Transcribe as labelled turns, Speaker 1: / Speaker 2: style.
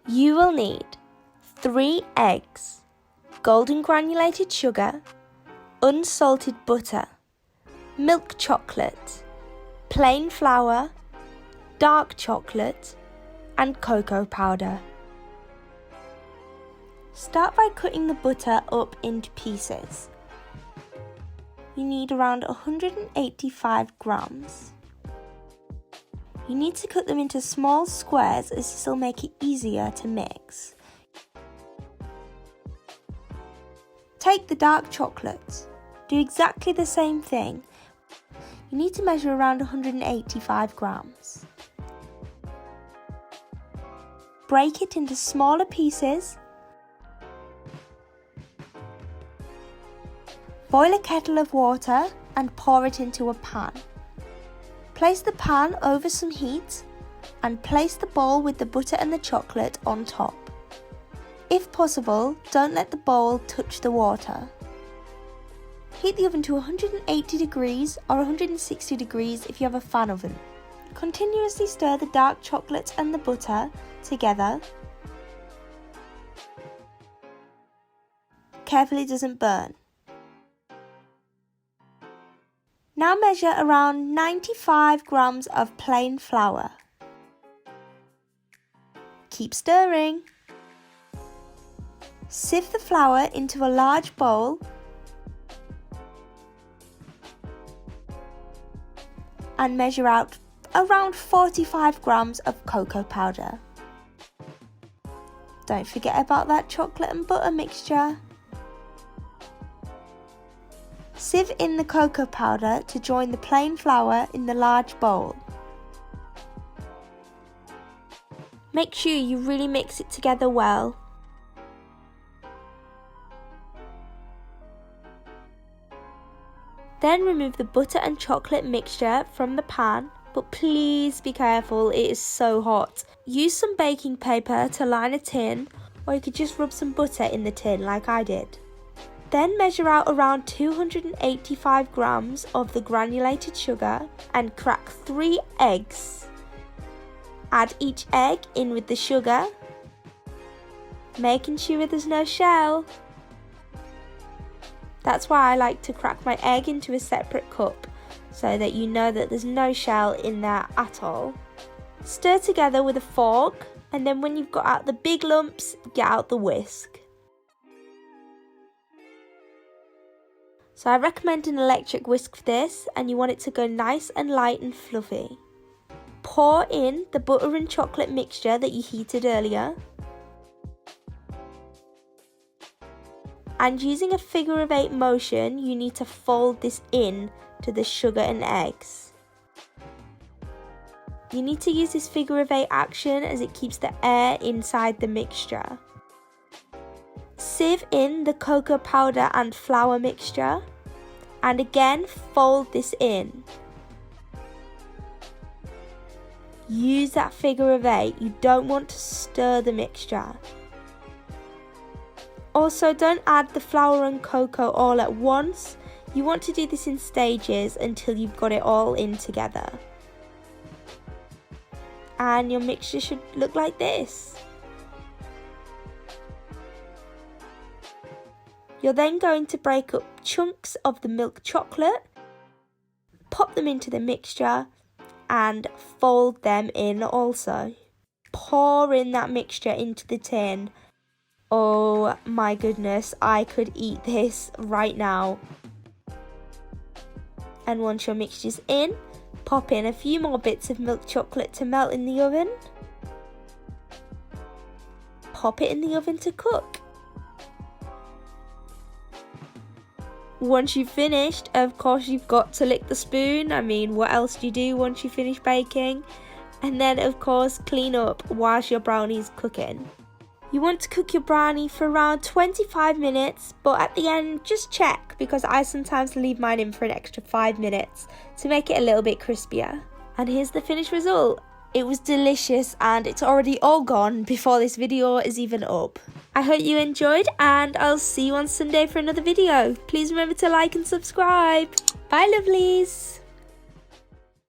Speaker 1: You will need 3 eggs, golden granulated sugar, unsalted butter, milk chocolate, plain flour, dark chocolate, and cocoa powder. Start by cutting the butter up into pieces. You need around 185 grams. You need to cut them into small squares as this will make it easier to mix. Take the dark chocolate. Do exactly the same thing. You need to measure around 185 grams. Break it into smaller pieces. Boil a kettle of water and pour it into a pan. Place the pan over some heat and place the bowl with the butter and the chocolate on top. If possible, don't let the bowl touch the water. Heat the oven to 180 degrees or 160 degrees if you have a fan oven. Continuously stir the dark chocolate and the butter together. Carefully it doesn't burn. Now measure around 95 grams of plain flour. Keep stirring. Sieve the flour into a large bowl and measure out around 45 grams of cocoa powder. Don't forget about that chocolate and butter mixture. Sieve in the cocoa powder to join the plain flour in the large bowl. Make sure you really mix it together well. Then remove the butter and chocolate mixture from the pan, but please be careful, it is so hot. Use some baking paper to line a tin, or you could just rub some butter in the tin like I did. Then measure out around 285 grams of the granulated sugar and crack 3 eggs. Add each egg in with the sugar, making sure there's no shell. That's why I like to crack my egg into a separate cup, so that you know that there's no shell in there at all. Stir together with a fork, and then when you've got out the big lumps, get out the whisk. So I recommend an electric whisk for this, and you want it to go nice and light and fluffy. Pour in the butter and chocolate mixture that you heated earlier. And using a figure of 8 motion, you need to fold this in to the sugar and eggs. You need to use this figure of 8 action as it keeps the air inside the mixture. Sieve in the cocoa powder and flour mixture, and again fold this in. Use that figure of 8, you don't want to stir the mixture. Also, don't add the flour and cocoa all at once, you want to do this in stages until you've got it all in together. And your mixture should look like this. You're then going to break up chunks of the milk chocolate, pop them into the mixture and fold them in also. Pour in that mixture into the tin. Oh my goodness, I could eat this right now. And once your mixture's in, pop in a few more bits of milk chocolate to melt in the oven. Pop it in the oven to cook. Once you've finished, of course you've got to lick the spoon. I mean, what else do you do once you finish baking? And then of course clean up whilst your brownie's cooking. You want to cook your brownie for around 25 minutes, but at the end just check, because I sometimes leave mine in for an extra 5 minutes to make it a little bit crispier. And here's the finished result. It was delicious and it's already all gone before this video is even up. I hope you enjoyed, and I'll see you on Sunday for another video. Please remember to like and subscribe. Bye lovelies.